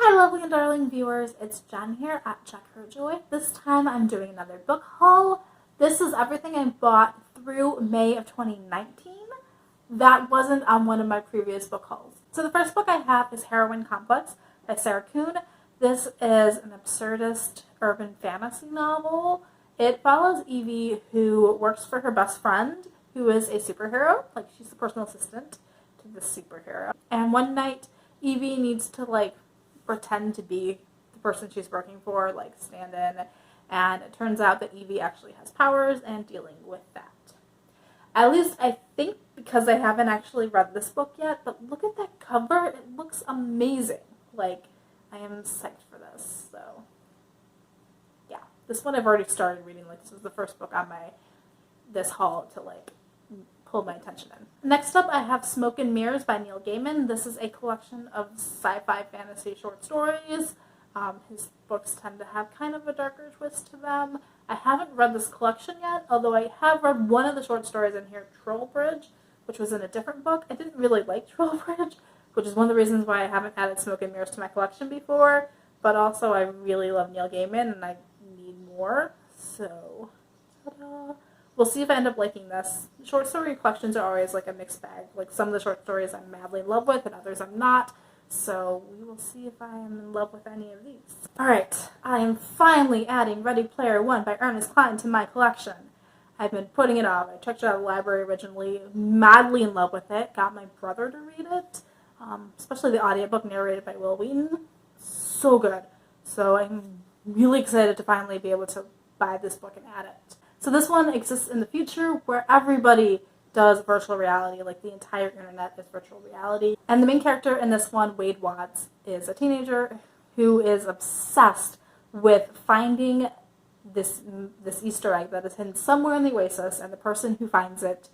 Hi lovely and darling viewers, it's Jen here at Check Her Joy. This time I'm doing another book haul. This is everything I bought through May of 2019. That wasn't on one of my previous book hauls. So the first book I have is Heroine Complex by Sarah Kuhn. This is an absurdist urban fantasy novel. It follows Evie, who works for her best friend, who is a superhero. Like, she's the personal assistant to this superhero. And one night, Evie needs to, pretend to be the person she's working for, stand in. And it turns out that Evie actually has powers and dealing with that. At least I think, because I haven't actually read this book yet, but look at that cover. It looks amazing. I am psyched for this, so yeah. This one I've already started reading. This was the first book on this haul to pull my attention in. Next up, I have Smoke and Mirrors by Neil Gaiman. This is a collection of sci-fi fantasy short stories. His books tend to have kind of a darker twist to them. I haven't read this collection yet, although I have read one of the short stories in here, Trollbridge, which was in a different book. I didn't really like Trollbridge, which is one of the reasons why I haven't added Smoke and Mirrors to my collection before, but also I really love Neil Gaiman and I need more, so ta-da. We'll see if I end up liking this. Short story collections are always a mixed bag. Some of the short stories I'm madly in love with and others I'm not, so we will see if I am in love with any of these. Alright, I am finally adding Ready Player One by Ernest Cline to my collection. I've been putting it off. I checked it out of the library originally, madly in love with it, got my brother to read it, especially the audiobook narrated by Will Wheaton. So good. So I'm really excited to finally be able to buy this book and add it. So this one exists in the future where everybody does virtual reality, the entire internet is virtual reality. And the main character in this one, Wade Watts, is a teenager who is obsessed with finding this Easter egg that is hidden somewhere in the Oasis, and the person who finds it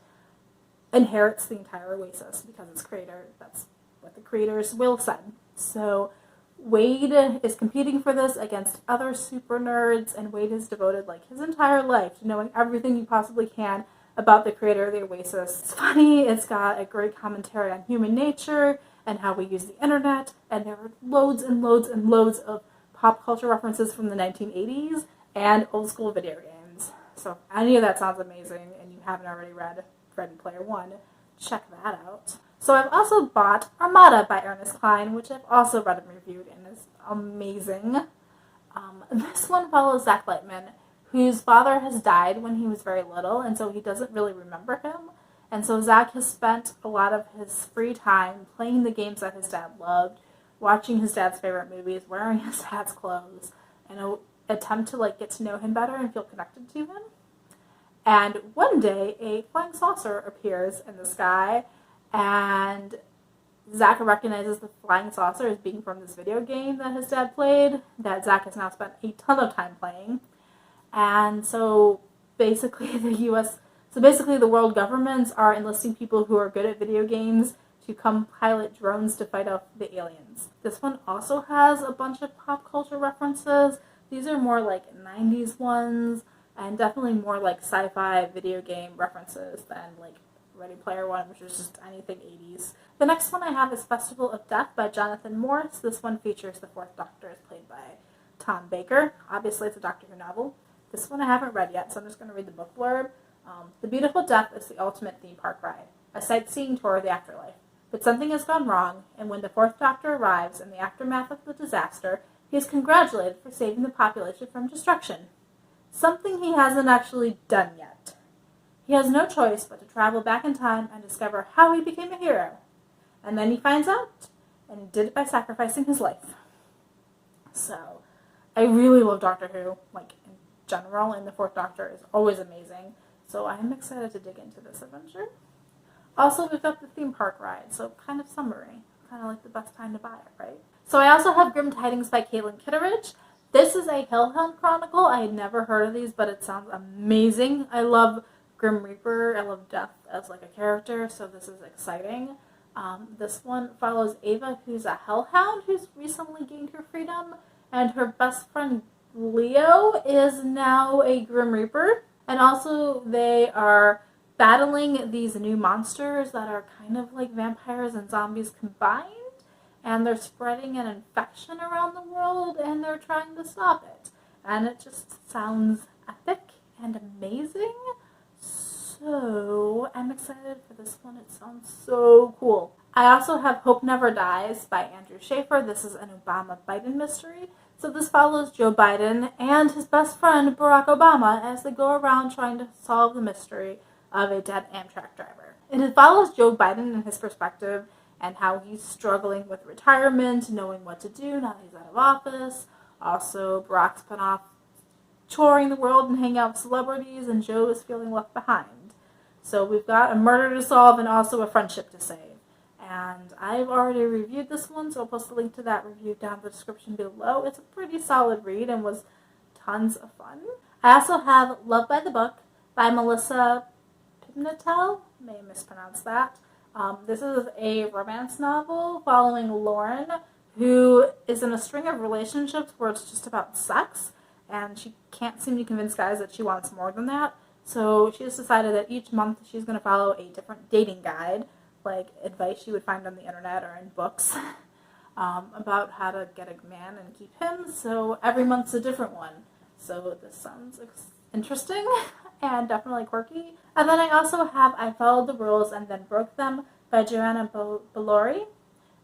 inherits the entire Oasis because its creator, that's what the creator's will said. So Wade is competing for this against other super nerds, and Wade has devoted his entire life to knowing everything he possibly can about the creator of the Oasis. It's funny, it's got a great commentary on human nature and how we use the internet, and there are loads and loads and loads of pop culture references from the 1980s and old school video games. So if any of that sounds amazing and you haven't already read Ready Player One, check that out. So I've also bought Armada by Ernest Cline, which I've also read and reviewed and is amazing. This one follows Zach Lightman, whose father has died when he was very little, and so he doesn't really remember him. And so Zach has spent a lot of his free time playing the games that his dad loved, watching his dad's favorite movies, wearing his dad's clothes, in an attempt to get to know him better and feel connected to him. And one day, a flying saucer appears in the sky, and Zach recognizes the flying saucer as being from this video game that his dad played, that Zach has now spent a ton of time playing. And so basically the world governments are enlisting people who are good at video games to come pilot drones to fight off the aliens. This one also has a bunch of pop culture references. These are more 90s ones, and definitely more sci-fi video game references than Ready Player One, which is just anything 80s. The next one I have is Festival of Death by Jonathan Morris. This one features the Fourth Doctor, as played by Tom Baker. Obviously, it's a Doctor Who novel. This one I haven't read yet, so I'm just going to read the book blurb. The Beautiful Death is the ultimate theme park ride, a sightseeing tour of the afterlife. But something has gone wrong, and when the Fourth Doctor arrives in the aftermath of the disaster, he is congratulated for saving the population from destruction. Something he hasn't actually done yet. He has no choice but to travel back in time and discover how he became a hero. And then he finds out, and he did it by sacrificing his life. So, I really love Doctor Who, in general, and the Fourth Doctor is always amazing. So I'm excited to dig into this adventure. Also, we've got the theme park ride, so kind of summery. Kind of the best time to buy it, right? So I also have Grim Tidings by Kittredge. This is a Hellhound Chronicle. I had never heard of these, but it sounds amazing. I love Grim Reaper. I love death as a character, so this is exciting. This one follows Ava, who's a hellhound who's recently gained her freedom, and her best friend Leo is now a Grim Reaper. And also they are battling these new monsters that are kind of like vampires and zombies combined. and they're spreading an infection around the world, and they're trying to stop it. And it just sounds epic and amazing. So I'm excited for this one. It sounds so cool. I also have Hope Never Dies by Andrew Schaefer. This is an Obama-Biden mystery. So this follows Joe Biden and his best friend Barack Obama as they go around trying to solve the mystery of a dead Amtrak driver. It follows Joe Biden and his perspective and how he's struggling with retirement, knowing what to do now that he's out of office. Also, Barack's been off touring the world and hanging out with celebrities, and Joe is feeling left behind. So we've got a murder to solve and also a friendship to save. And I've already reviewed this one, so I'll post a link to that review down in the description below. It's a pretty solid read and was tons of fun. I also have Love by the Book by Melissa Pimentel. May mispronounce that. This is a romance novel following Lauren, who is in a string of relationships where it's just about sex, and she can't seem to convince guys that she wants more than that. So she has decided that each month she's going to follow a different dating guide, like advice you would find on the internet or in books, about how to get a man and keep him. So every month's a different one. So this sounds interesting and definitely quirky. And then I also have I Followed the Rules and Then Broke Them by Joanna Bolouri.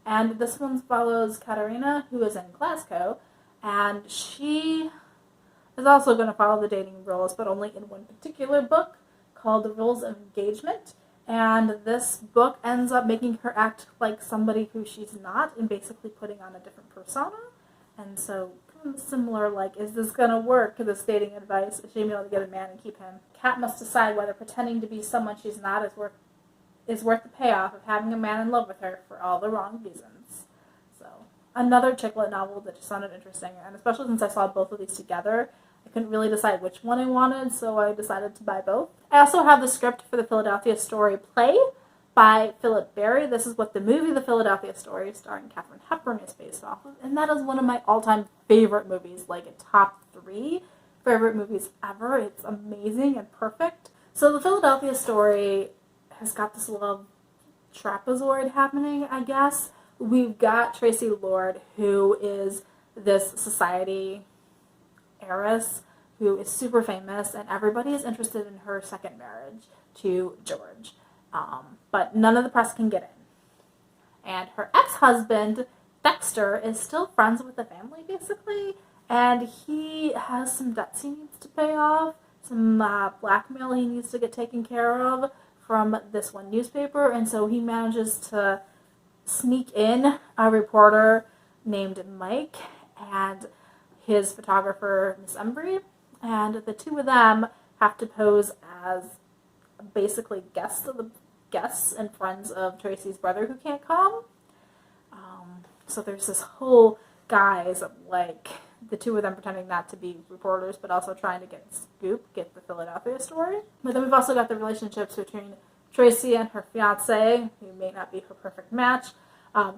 And this one follows Katerina, who is in Glasgow, and she is also going to follow the dating rules, but only in one particular book called The Rules of Engagement. And this book ends up making her act like somebody who she's not and basically putting on a different persona. And so kind of similar, like, is this going to work, this dating advice? Is she able to get a man and keep him? Kat must decide whether pretending to be someone she's not is worth the payoff of having a man in love with her for all the wrong reasons. So another chicklet novel that just sounded interesting, and especially since I saw both of these together, I couldn't really decide which one I wanted, so I decided to buy both. I also have the script for the Philadelphia Story play by Philip Berry. This is what the movie The Philadelphia Story, starring Katharine Hepburn, is based off of, and that is one of my all-time favorite movies, like a top 3 favorite movies ever. It's amazing and perfect. So the Philadelphia Story has got this little trapezoid happening, I guess. We've got Tracy Lord, who is this society heiress who is super famous, and everybody is interested in her second marriage to George. But none of the press can get in. And her ex-husband, Dexter, is still friends with the family, basically, and he has some debts he needs to pay off, some blackmail he needs to get taken care of from this one newspaper, and so he manages to sneak in a reporter named Mike and his photographer, Miss Embry, and the two of them have to pose as basically guests and friends of Tracy's brother who can't come. So there's this whole guise of, like, the two of them pretending not to be reporters, but also trying to get the Philadelphia Story. But then we've also got the relationships between Tracy and her fiance, who may not be her perfect match,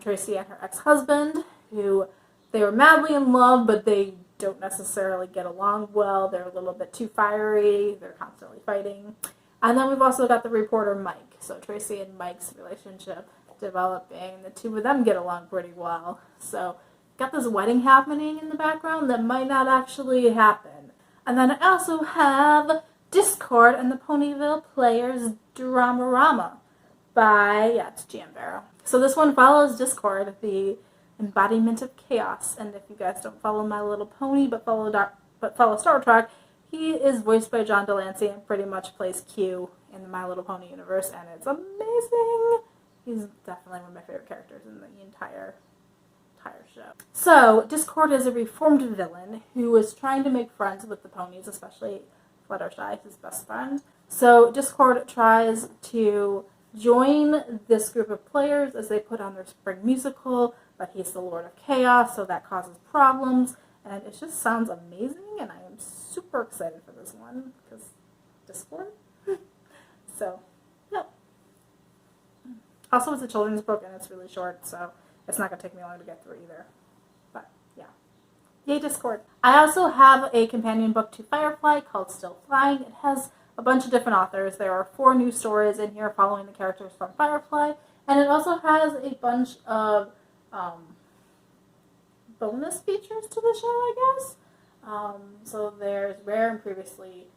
Tracy and her ex-husband, who they were madly in love, but they don't necessarily get along well. They're a little bit too fiery. They're constantly fighting. And then we've also got the reporter Mike. So Tracy and Mike's relationship developing. The two of them get along pretty well. So got this wedding happening in the background that might not actually happen. And then I also have Discord and the Ponyville Players Dramarama by, it's Jan Barrow. So this one follows Discord, the embodiment of chaos. And if you guys don't follow My Little Pony but follow Star Trek, he is voiced by John Delancey and pretty much plays Q in the My Little Pony universe, and it's amazing. He's definitely one of my favorite characters in the entire show. So Discord is a reformed villain who is trying to make friends with the ponies, especially Fluttershy, his best friend. So Discord tries to join this group of players as they put on their spring musical, but he's the Lord of Chaos, so that causes problems, and it just sounds amazing, and I am super excited for this one, because Discord. So, yep. Also, it's a children's book, and it's really short, so it's not going to take me long to get through either. But, yeah. Yay, Discord. I also have a companion book to Firefly called Still Flying. It has a bunch of different authors. There are 4 new stories in here following the characters from Firefly, and it also has a bunch of bonus features to the show, I guess. So there's rare and previously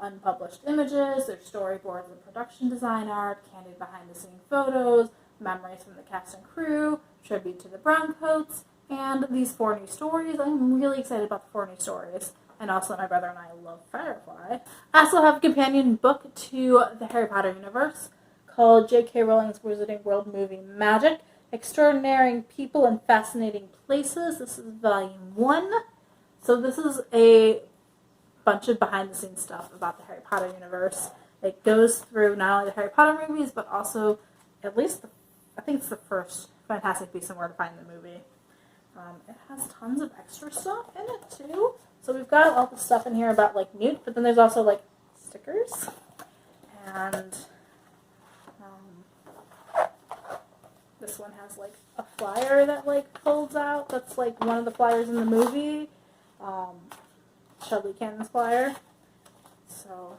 unpublished images, there's storyboards and production design art, candid behind-the-scenes photos, memories from the cast and crew, tribute to the Browncoats, and these 4 new stories. I'm really excited about the 4 new stories. And also my brother and I love Firefly. I also have a companion book to the Harry Potter universe called J.K. Rowling's Wizarding World Movie Magic, Extraordinary People and Fascinating Places. This is volume 1. So this is a bunch of behind-the-scenes stuff about the Harry Potter universe. It goes through not only the Harry Potter movies, but also at least, I think it's the first Fantastic Beasts and Where to Find the movie. It has tons of extra stuff in it, too. So we've got all the stuff in here about, like, Newt, but then there's also, like, stickers. And this one has, like, a flyer that, like, folds out. That's, like, one of the flyers in the movie. Shelby Cannon's flyer. So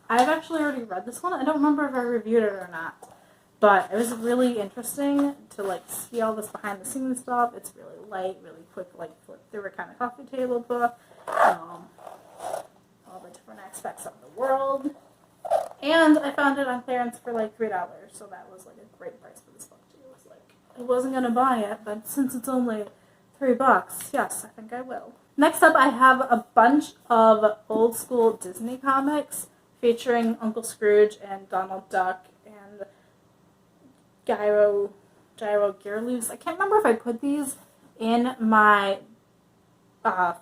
I've actually already read this one. I don't remember if I reviewed it or not. But it was really interesting to, like, see all this behind-the-scenes stuff. It's really light, really quick, like, flip through a kind of coffee table book. All the different aspects of the world. And I found it on clearance for, like, $3. So that was, like, a great price for this book, too. It was like, I wasn't going to buy it, but since it's only $3, yes, I think I will. Next up, I have a bunch of old-school Disney comics featuring Uncle Scrooge and Donald Duck and Gyro, Gearloose. I can't remember if I put these in my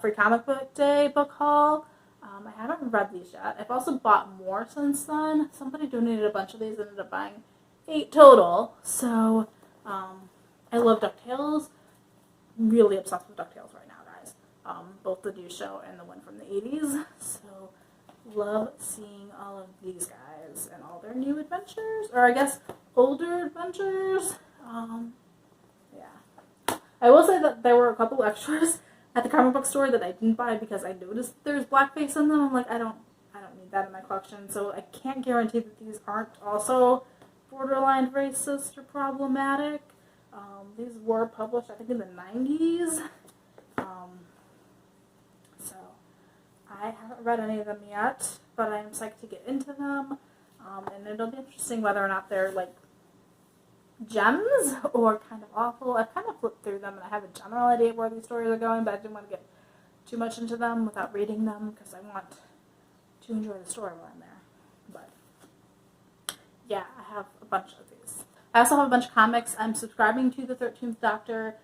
Free Comic Book Day book haul. I haven't read these yet. I've also bought more since then. Somebody donated a bunch of these and ended up buying 8 total. So, I love DuckTales. Really obsessed with DuckTales right now, guys. Both the new show and the one from the 80s. So, love seeing all of these guys and all their new adventures. Or I guess older adventures. Yeah. I will say that there were a couple extras at the comic book store that I didn't buy because I noticed there's blackface in them. I'm like, I don't need that in my collection. So I can't guarantee that these aren't also borderline racist or problematic. These were published, I think, in the 90s. So I haven't read any of them yet, but I'm psyched to get into them. And it'll be interesting whether or not they're, like, gems or kind of awful. I've kind of flipped through them and I have a general idea of where these stories are going, but I didn't want to get too much into them without reading them because I want to enjoy the story while I'm there. But yeah, I have a bunch of these. I also have a bunch of comics. I'm subscribing to the 13th Doctor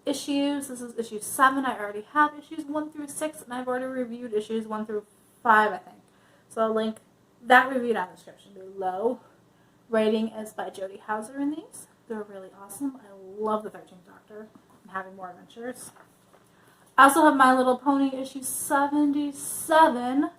issues. This is issue 7. I already have issues 1 through 6, and I've already reviewed issues 1 through 5, I think. So I'll link that review down in the description below. Rating is by Jody Houser in these. They're really awesome. I love the 13th Doctor and having more adventures. I also have My Little Pony issue 77.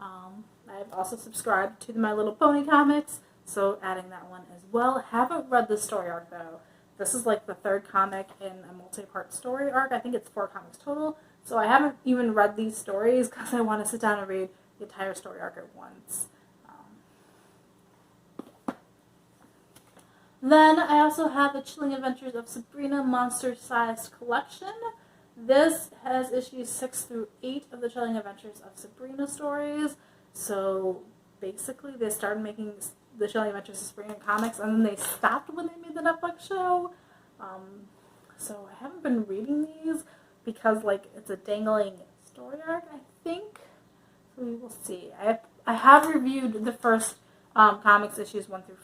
I've also subscribed to the My Little Pony comics, so adding that one as well. Haven't read the story arc though. This is like the 3rd comic in a multi-part story arc. I think it's 4 comics total. So I haven't even read these stories because I want to sit down and read the entire story arc at once. Then I also have the Chilling Adventures of Sabrina Monster-Sized Collection. This has issues 6 through 8 of the Chilling Adventures of Sabrina stories. So basically they started making the Chilling Adventures of Sabrina comics and then they stopped when they made the Netflix show. So I haven't been reading these because, like, it's a dangling story arc, I think. So we will see. I have reviewed the first comics issues 1 through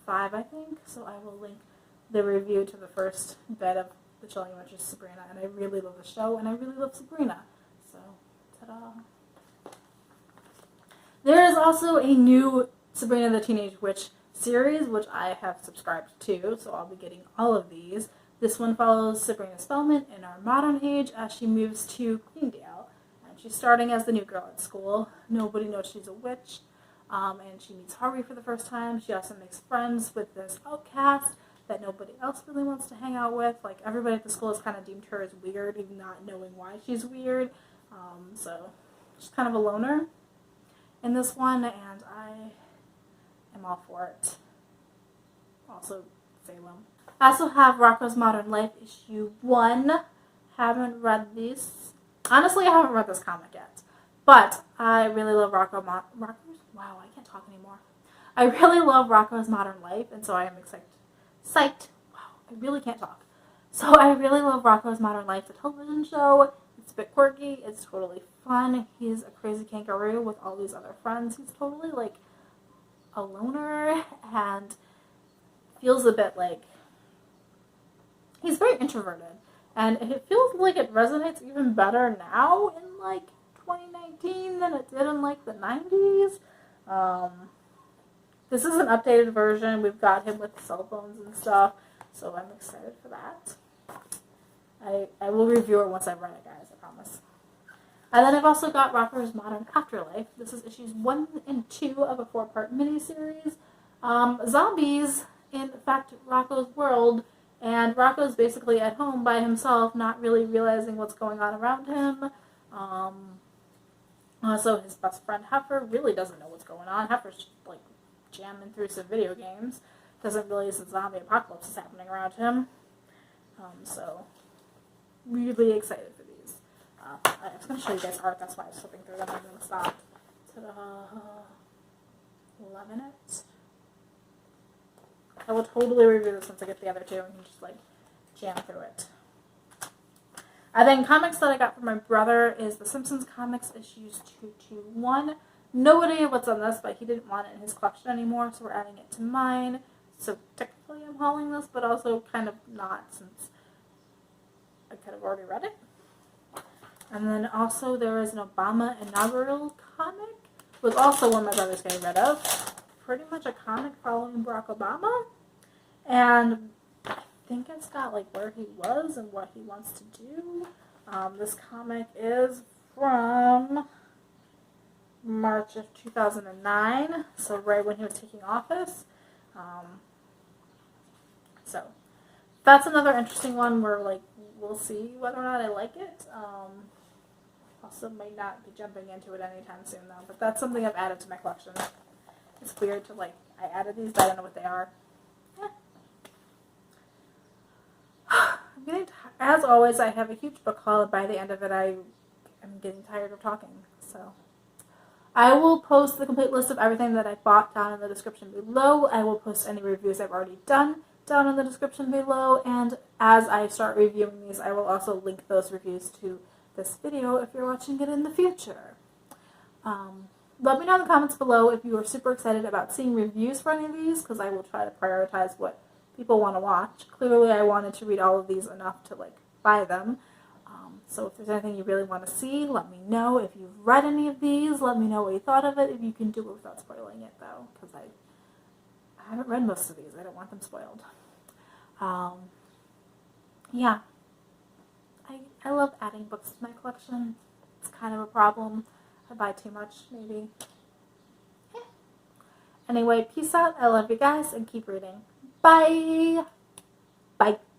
5, I think, so I will link the review to the first bit of the Chilling Adventures of Sabrina, and I really love the show, and I really love Sabrina, so, ta-da. There is also a new Sabrina the Teenage Witch series, which I have subscribed to, so I'll be getting all of these. This one follows Sabrina Spellman in our modern age as she moves to Queendale, and she's starting as the new girl at school. Nobody knows she's a witch. And she meets Harvey for the first time. She also makes friends with this outcast that nobody else really wants to hang out with. Like, everybody at the school has kind of deemed her as weird, even not knowing why she's weird. So she's kind of a loner in this one, and I am all for it. Also, Salem. I also have Rocco's Modern Life issue 1. haven't read these. Honestly, I haven't read this comic yet. But I really love Rocco's. Wow, I can't talk anymore. I really love Rocco's Modern Life, and so I am psyched. Wow, I really can't talk. So I really love Rocco's Modern Life, the television show. It's a bit quirky. It's totally fun. He's a crazy kangaroo with all these other friends. He's totally like a loner and feels a bit like he's very introverted. And it feels like it resonates even better now in like 2019 than it did in like the 90s. This is an updated version. We've got him with cell phones and stuff, so I'm excited for that. I will review it once I've read it, guys, I promise. And then I've also got Rocco's Modern Afterlife. This is issues 1 and 2 of a 4-part miniseries. Zombies infect Rocco's world, and Rocco's basically at home by himself, not really realizing what's going on around him. Also, his best friend Heifer really doesn't know what's going on. Heifer's like jamming through some video games. Doesn't realize the zombie apocalypse is happening around him. So, really excited for these. I was going to show you guys art, that's why I was flipping through them. I'm going to stop. Love it. I will totally review this once I get the other two and can just like jam through it. And then comics that I got from my brother is The Simpsons comics issues 221. No idea what's on this, but he didn't want it in his collection anymore, so we're adding it to mine. So technically I'm hauling this, but also kind of not since I could have already read it. And then also there is an Obama inaugural comic, was also one my brother's getting rid of. Pretty much a comic following Barack Obama. And I think it's got like where he was and what he wants to do. This comic is from March of 2009, so right when he was taking office. So that's another interesting one where like we'll see whether or not I like it. Also might not be jumping into it anytime soon though, but that's something I've added to my collection. It's weird to like, I added these, but I don't know what they are. Yeah. I'm getting as always, I have a huge book haul, and by the end of it, I'm getting tired of talking. So I will post the complete list of everything that I bought down in the description below. I will post any reviews I've already done down in the description below, and as I start reviewing these, I will also link those reviews to this video if you're watching it in the future. Let me know in the comments below if you are super excited about seeing reviews for any of these, because I will try to prioritize what people want to watch. Clearly, I wanted to read all of these enough to like buy them. So if there's anything you really want to see, let me know. If you've read any of these, let me know what you thought of it. If you can do it without spoiling it, though, because I haven't read most of these. I don't want them spoiled. Yeah. I love adding books to my collection. It's kind of a problem. I buy too much, maybe. Yeah. Anyway, peace out. I love you guys, and keep reading. Bye! Bye.